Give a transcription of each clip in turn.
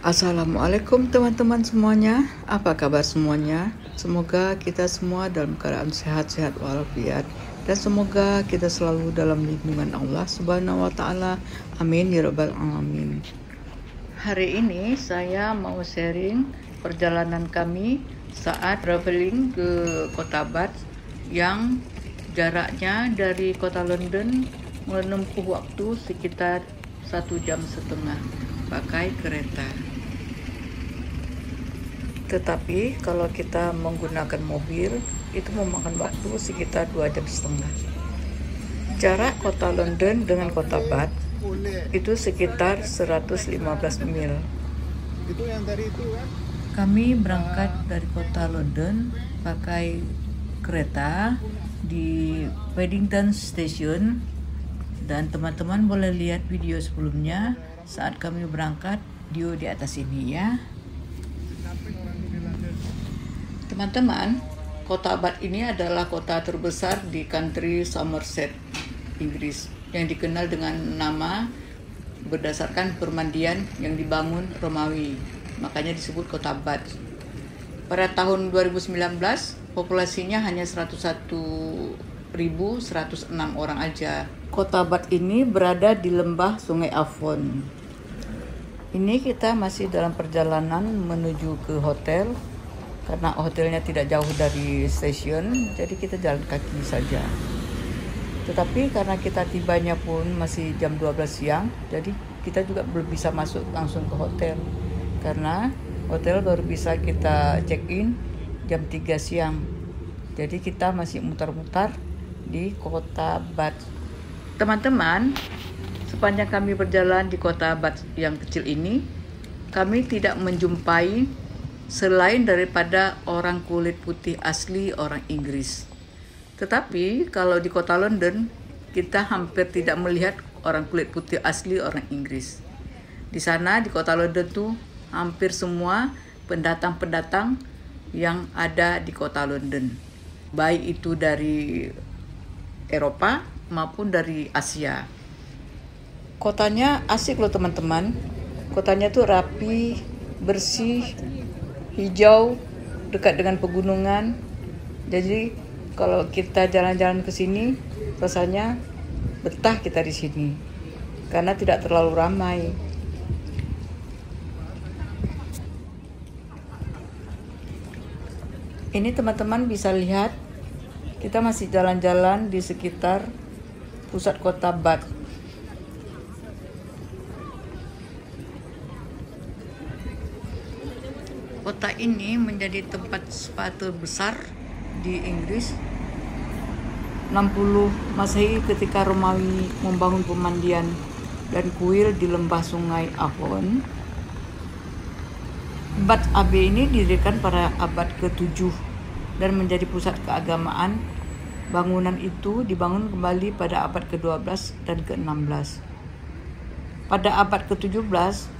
Assalamualaikum teman-teman semuanya, apa kabar semuanya? Semoga kita semua dalam keadaan sehat-sehat walafiat dan semoga kita selalu dalam lindungan Allah Subhanahu wa taala. Amin ya rabbal alamin. Hari ini saya mau sharing perjalanan kami saat traveling ke kota Bath yang jaraknya dari kota London menempuh waktu sekitar 1,5 jam pakai kereta. Tetapi kalau kita menggunakan mobil itu memakan waktu sekitar 2,5 jam. Jarak kota London dengan kota Bath itu sekitar 115 mil. Itu yang tadi itu kan? Kami berangkat dari kota London pakai kereta di Paddington Station dan teman-teman boleh lihat video sebelumnya saat kami berangkat di atas ini ya. Teman-teman, kota Bath ini adalah kota terbesar di country Somerset, Inggris, yang dikenal dengan nama berdasarkan permandian yang dibangun Romawi, makanya disebut kota Bath. Pada tahun 2019, populasinya hanya 101.106 orang aja. Kota Bath ini berada di lembah Sungai Avon. Ini kita masih dalam perjalanan menuju ke hotel. Karena hotelnya tidak jauh dari stasiun, jadi kita jalan kaki saja. Tetapi karena kita tibanya pun masih jam 12 siang, jadi kita juga belum bisa masuk langsung ke hotel. Karena hotel baru bisa kita check-in jam 3 siang. Jadi kita masih mutar-mutar di kota Bath. Teman-teman, sepanjang kami berjalan di kota Bath yang kecil ini, kami tidak menjumpai selain daripada orang kulit putih asli orang Inggris. Tetapi kalau di kota London, kita hampir tidak melihat orang kulit putih asli orang Inggris. Di sana di kota London tuh hampir semua pendatang-pendatang yang ada di kota London. Baik itu dari Eropa maupun dari Asia. Kotanya asik loh teman-teman. Kotanya tuh rapi, bersih, hijau, dekat dengan pegunungan. Jadi kalau kita jalan-jalan ke sini, rasanya betah kita di sini karena tidak terlalu ramai. Ini teman-teman bisa lihat, kita masih jalan-jalan di sekitar pusat kota Bath. Kota ini menjadi tempat spa terbesar di Inggris. 60 Masehi ketika Romawi membangun pemandian dan kuil di lembah Sungai Avon. Bath Abbey ini didirikan pada abad ke-7 dan menjadi pusat keagamaan. Bangunan itu dibangun kembali pada abad ke-12 dan ke-16. Pada abad ke-17,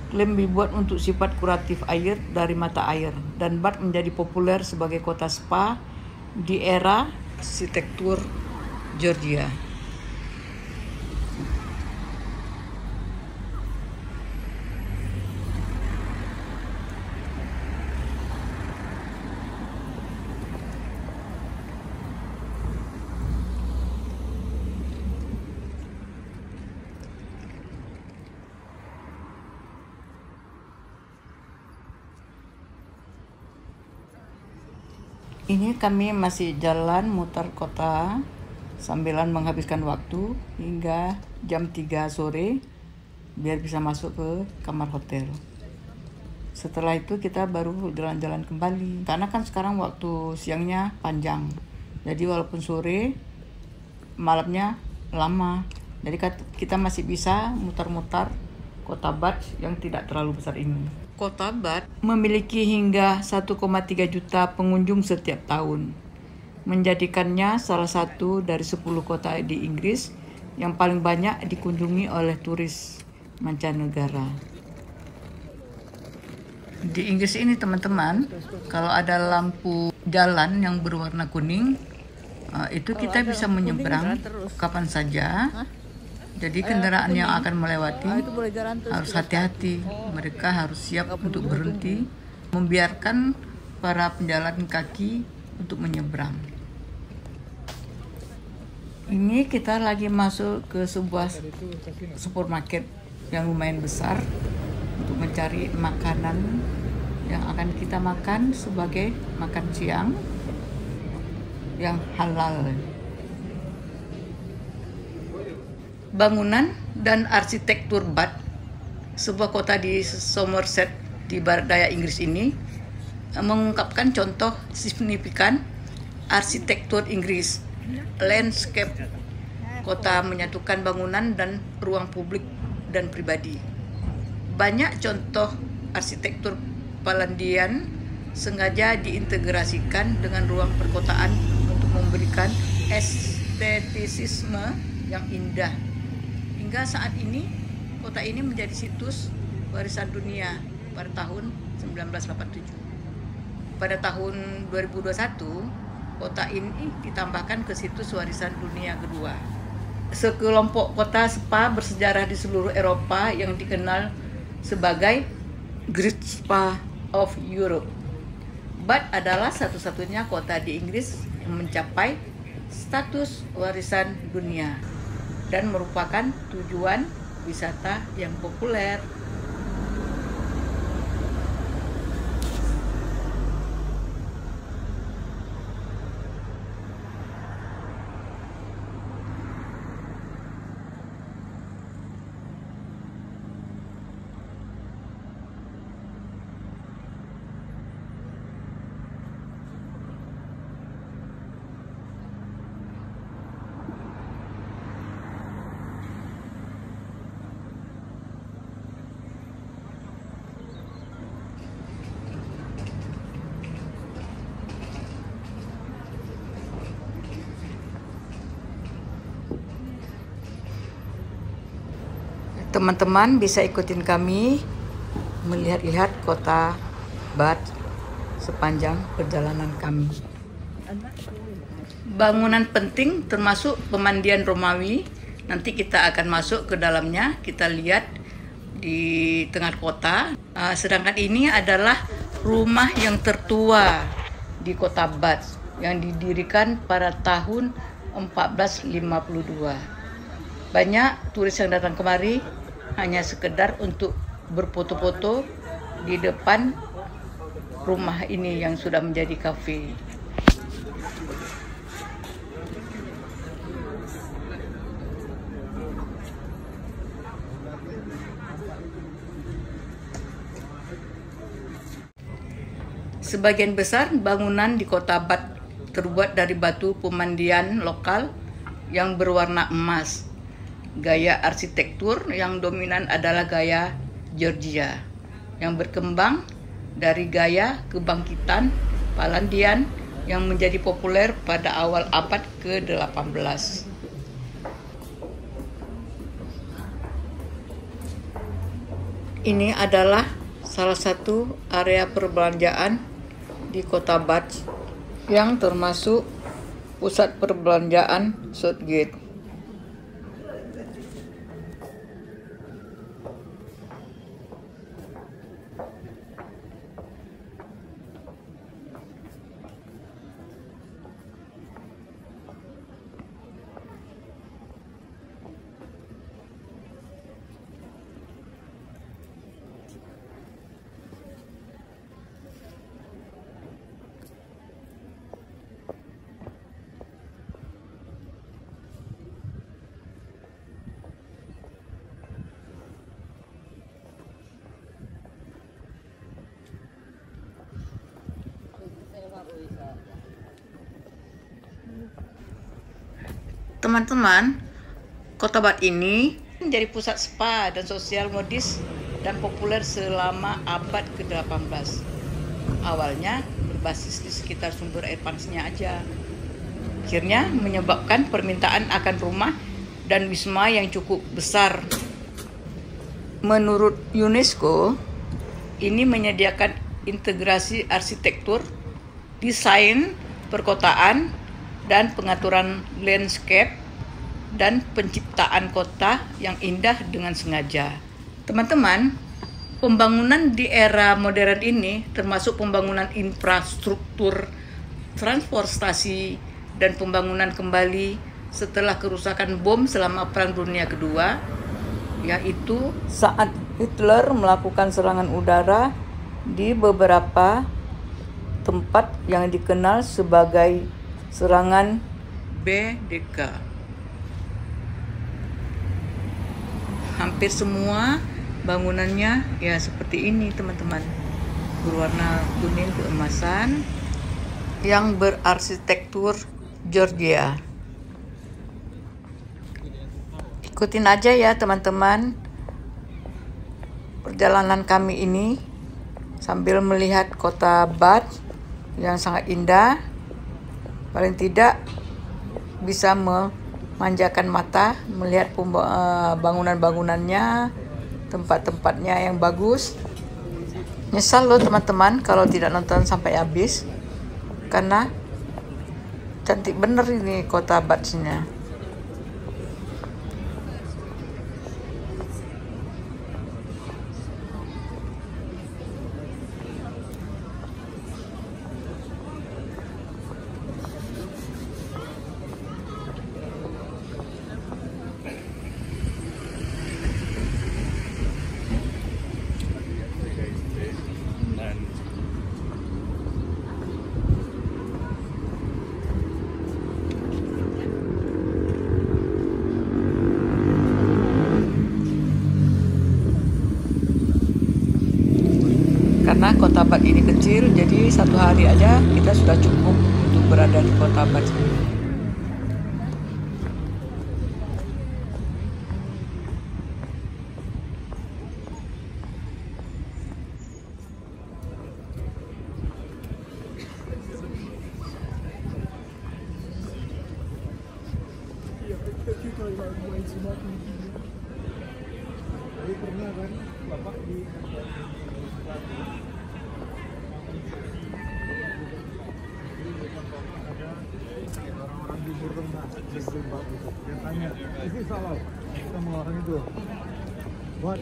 klaim dibuat untuk sifat kuratif air dari mata air dan Bath menjadi populer sebagai kota spa di era arsitektur Georgia. Ini kami masih jalan mutar kota sambilan menghabiskan waktu hingga jam 3 sore biar bisa masuk ke kamar hotel. Setelah itu kita baru jalan-jalan kembali. Karena kan sekarang waktu siangnya panjang. Jadi walaupun sore, malamnya lama. Jadi kita masih bisa mutar-mutar kota Bath yang tidak terlalu besar ini. Kota Bath memiliki hingga 1,3 juta pengunjung setiap tahun, menjadikannya salah satu dari 10 kota di Inggris yang paling banyak dikunjungi oleh turis mancanegara. Di Inggris ini teman-teman, kalau ada lampu jalan yang berwarna kuning, itu kita bisa menyeberang kapan saja Jadi kendaraan yang akan melewati harus hati-hati. Mereka harus siap untuk berhenti, membiarkan para penjalan kaki untuk menyeberang. Ini kita lagi masuk ke sebuah supermarket yang lumayan besar untuk mencari makanan yang akan kita makan sebagai makan siang yang halal. Bangunan dan arsitektur Bath, sebuah kota di Somerset di barat daya Inggris ini, mengungkapkan contoh signifikan arsitektur Inggris. Landscape kota menyatukan bangunan dan ruang publik dan pribadi. Banyak contoh arsitektur Polandian sengaja diintegrasikan dengan ruang perkotaan untuk memberikan estetisisme yang indah. Hingga saat ini, kota ini menjadi situs warisan dunia pada tahun 1987. Pada tahun 2021, kota ini ditambahkan ke situs warisan dunia kedua. Sekelompok kota spa bersejarah di seluruh Eropa yang dikenal sebagai Great Spa of Europe. Bath adalah satu-satunya kota di Inggris yang mencapai status warisan dunia dan merupakan tujuan wisata yang populer. Teman-teman bisa ikutin kami melihat-lihat kota Bath sepanjang perjalanan kami. Bangunan penting termasuk pemandian Romawi. Nanti kita akan masuk ke dalamnya, kita lihat di tengah kota. Sedangkan ini adalah rumah yang tertua di kota Bath yang didirikan pada tahun 1452. Banyak turis yang datang kemari hanya sekedar untuk berfoto-foto di depan rumah ini yang sudah menjadi kafe. Sebagian besar bangunan di kota Bath terbuat dari batu pemandian lokal yang berwarna emas. Gaya arsitektur yang dominan adalah gaya Georgia yang berkembang dari gaya kebangkitan Polandian yang menjadi populer pada awal abad ke-18. Ini adalah salah satu area perbelanjaan di kota Bath yang termasuk pusat perbelanjaan Southgate. Teman-teman, kota Bath ini menjadi pusat spa dan sosial modis dan populer selama abad ke-18. Awalnya berbasis di sekitar sumber air panasnya aja. Akhirnya menyebabkan permintaan akan rumah dan wisma yang cukup besar. Menurut UNESCO, ini menyediakan integrasi arsitektur, desain perkotaan, dan pengaturan landscape dan penciptaan kota yang indah dengan sengaja. Teman-teman, pembangunan di era modern ini termasuk pembangunan infrastruktur transportasi dan pembangunan kembali setelah kerusakan bom selama Perang Dunia Kedua, yaitu saat Hitler melakukan serangan udara di beberapa tempat yang dikenal sebagai serangan BDK. Hampir semua bangunannya ya seperti ini, teman-teman, berwarna kuning keemasan yang berarsitektur Georgia. Ikutin aja ya teman-teman perjalanan kami ini sambil melihat kota Bath yang sangat indah. Paling tidak bisa memanjakan mata melihat bangunan-bangunannya, tempat-tempatnya yang bagus. Nyesal loh teman-teman kalau tidak nonton sampai habis, karena cantik bener ini kota Bath-nya. Karena kota Bath ini kecil, jadi satu hari aja kita sudah cukup untuk berada di kota Bath. Jadi pernah kan bapak di orang-orang di Burma di Zimbab itu yang tanya, ini salah kita mau orang itu buat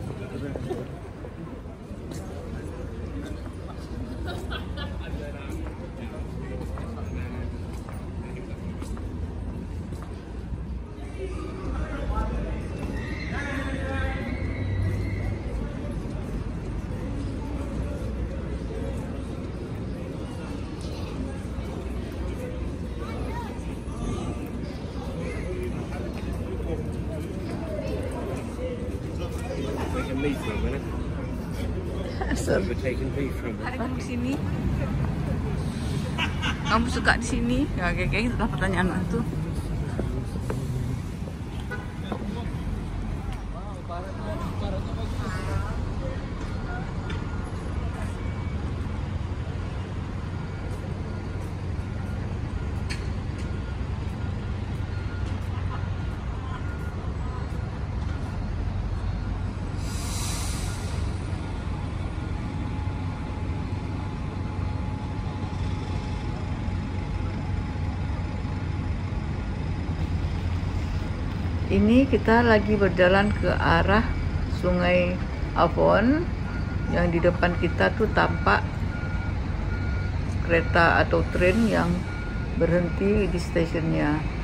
Beef from it. We're taking beef from it. Di sini. Kamu suka di sini? Ya, kayak itu pertanyaan itu. Ini kita lagi berjalan ke arah Sungai Avon. Yang di depan kita tuh tampak kereta atau tren yang berhenti di stasiunnya.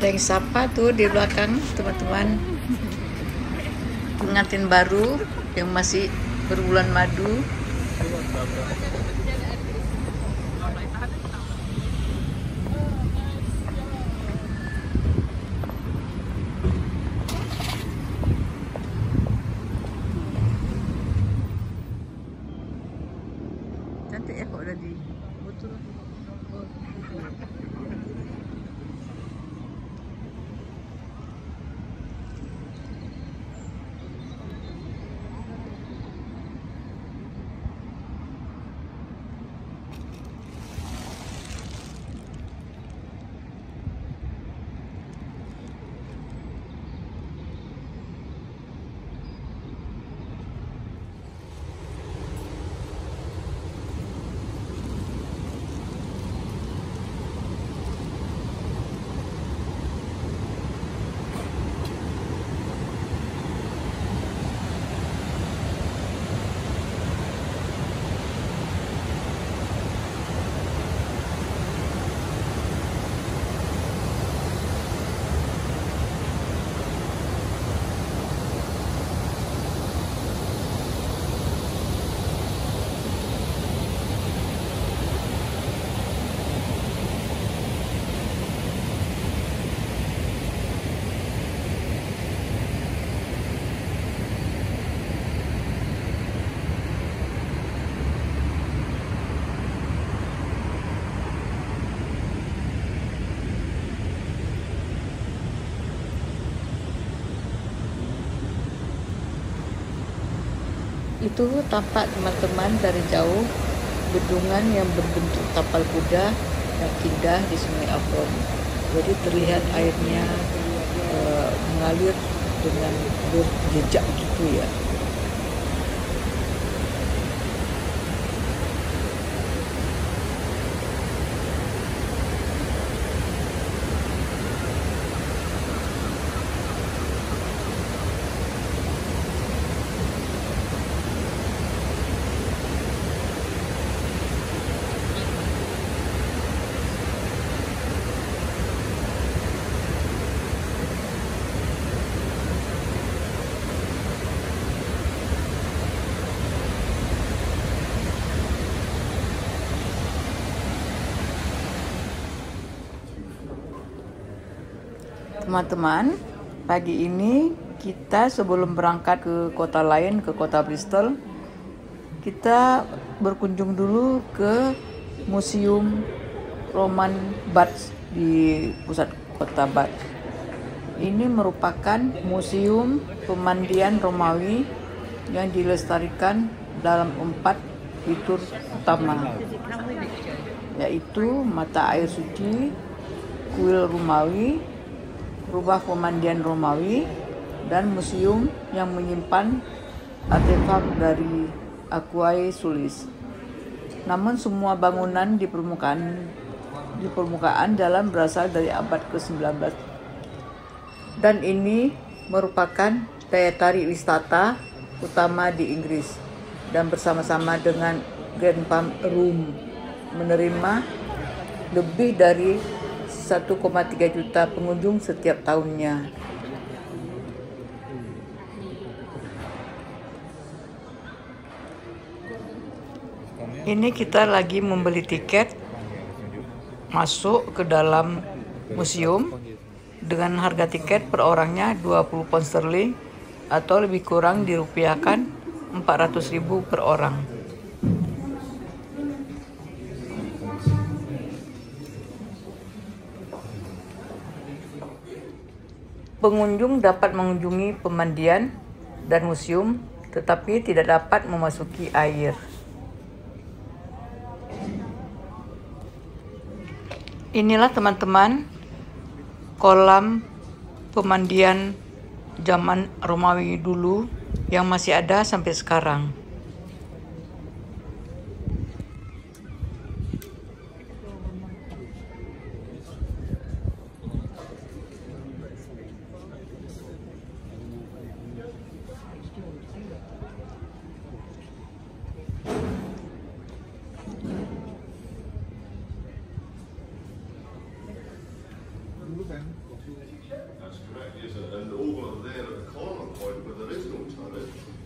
Ada yang sapa tuh di belakang, teman-teman. Pengantin baru yang masih berbulan madu. Cantik ya kok udah di betul. Itu tampak teman-teman dari jauh bendungan yang berbentuk tapal kuda yang indah di Sungai Afon. Jadi terlihat airnya mengalir dengan berjejak gitu ya. Teman-teman, pagi ini kita sebelum berangkat ke kota lain, ke kota Bristol, kita berkunjung dulu ke Museum Roman Bath di pusat kota Bath. Ini merupakan museum pemandian Romawi yang dilestarikan dalam 4 fitur utama, yaitu mata air suci, kuil Romawi, rumah pemandian Romawi, dan museum yang menyimpan artefak dari Aquae Sulis. Namun semua bangunan di permukaan jalan berasal dari abad ke-19. Dan ini merupakan daya tarik wisata utama di Inggris, dan bersama-sama dengan Grand Palm Room menerima lebih dari 1,3 juta pengunjung setiap tahunnya. Ini kita lagi membeli tiket masuk ke dalam museum dengan harga tiket per orangnya 20 pound sterling atau lebih kurang dirupiahkan 400.000 per orang. Pengunjung dapat mengunjungi pemandian dan museum, tetapi tidak dapat memasuki air. Inilah teman-teman kolam pemandian zaman Romawi dulu yang masih ada sampai sekarang. Dulu kan waktu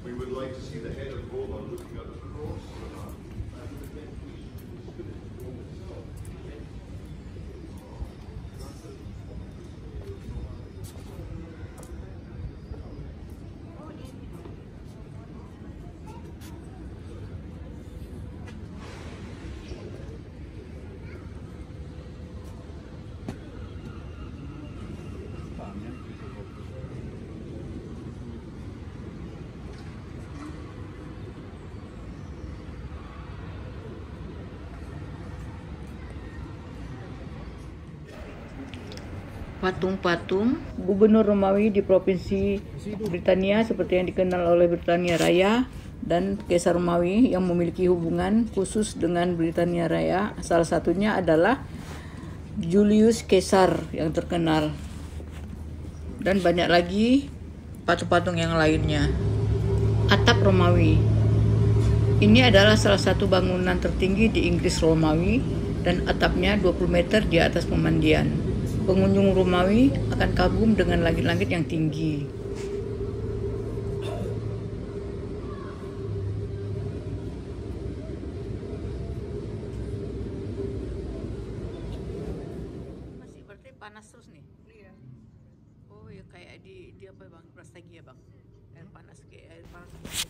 We would like to see the head of Roma looking at the cross. Patung-patung gubernur Romawi di provinsi Britania seperti yang dikenal oleh Britania Raya dan Kaisar Romawi yang memiliki hubungan khusus dengan Britania Raya. Salah satunya adalah Julius Caesar yang terkenal, dan banyak lagi patung-patung yang lainnya. Atap Romawi ini adalah salah satu bangunan tertinggi di Inggris Romawi dan atapnya 20 meter di atas pemandian. Pengunjung Romawi akan kagum dengan langit-langit yang tinggi. Masih berarti panas terus nih? Iya. Oh ya, kayak di apa bang? Brastagi ya bang? Air panas kayak air panas.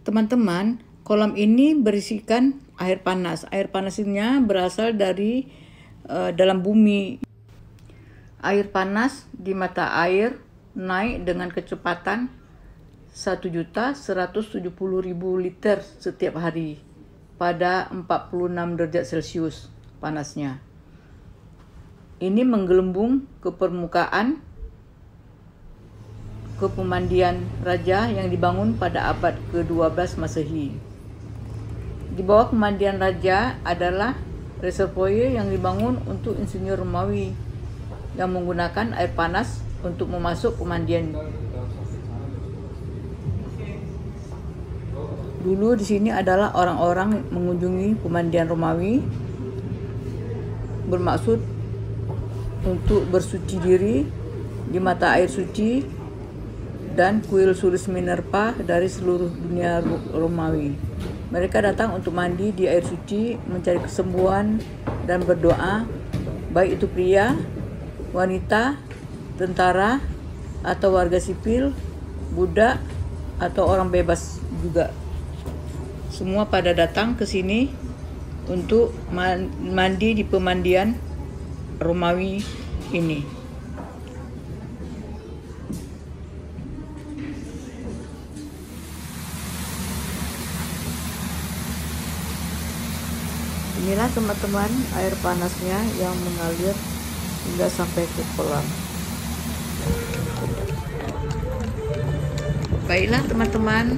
Teman-teman, kolam ini berisikan air panas. Air panasnya berasal dari dalam bumi. Air panas di mata air naik dengan kecepatan 1.170.000 liter setiap hari pada 46 derajat Celcius panasnya. Ini menggelembung ke permukaan ke pemandian raja yang dibangun pada abad ke-12 Masehi. Di bawah pemandian raja adalah reservoir yang dibangun untuk insinyur Romawi yang menggunakan air panas untuk memasuk pemandian. Dulu di sini adalah orang-orang mengunjungi pemandian Romawi bermaksud untuk bersuci diri di mata air suci dan kuil Sulis Minerva dari seluruh dunia Romawi. Mereka datang untuk mandi di air suci, mencari kesembuhan dan berdoa, baik itu pria, wanita, tentara, atau warga sipil, budak, atau orang bebas juga. Semua pada datang ke sini untuk mandi di pemandian Romawi ini. Inilah teman-teman air panasnya yang mengalir hingga sampai ke kolam. Baiklah teman-teman,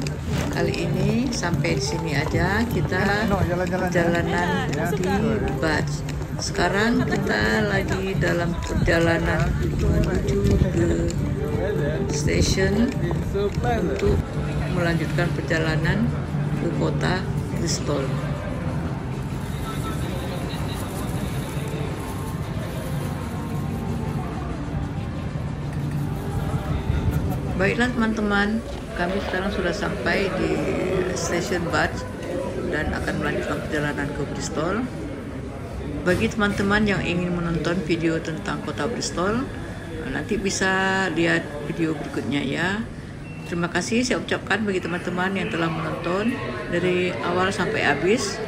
kali ini sampai di sini aja kita perjalanan di Bath. Sekarang kita lagi dalam perjalanan menuju ke stasiun untuk melanjutkan perjalanan ke kota Bristol. Baiklah teman-teman, kami sekarang sudah sampai di stasiun Bath dan akan melanjutkan perjalanan ke Bristol. Bagi teman-teman yang ingin menonton video tentang kota Bristol, nanti bisa lihat video berikutnya ya. Terima kasih saya ucapkan bagi teman-teman yang telah menonton dari awal sampai habis.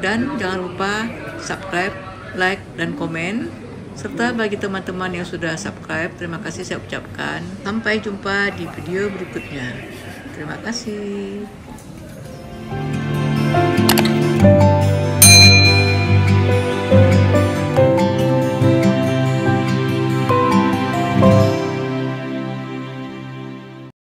Dan jangan lupa subscribe, like, dan komen. Serta bagi teman-teman yang sudah subscribe, terima kasih saya ucapkan. Sampai jumpa di video berikutnya. Terima kasih.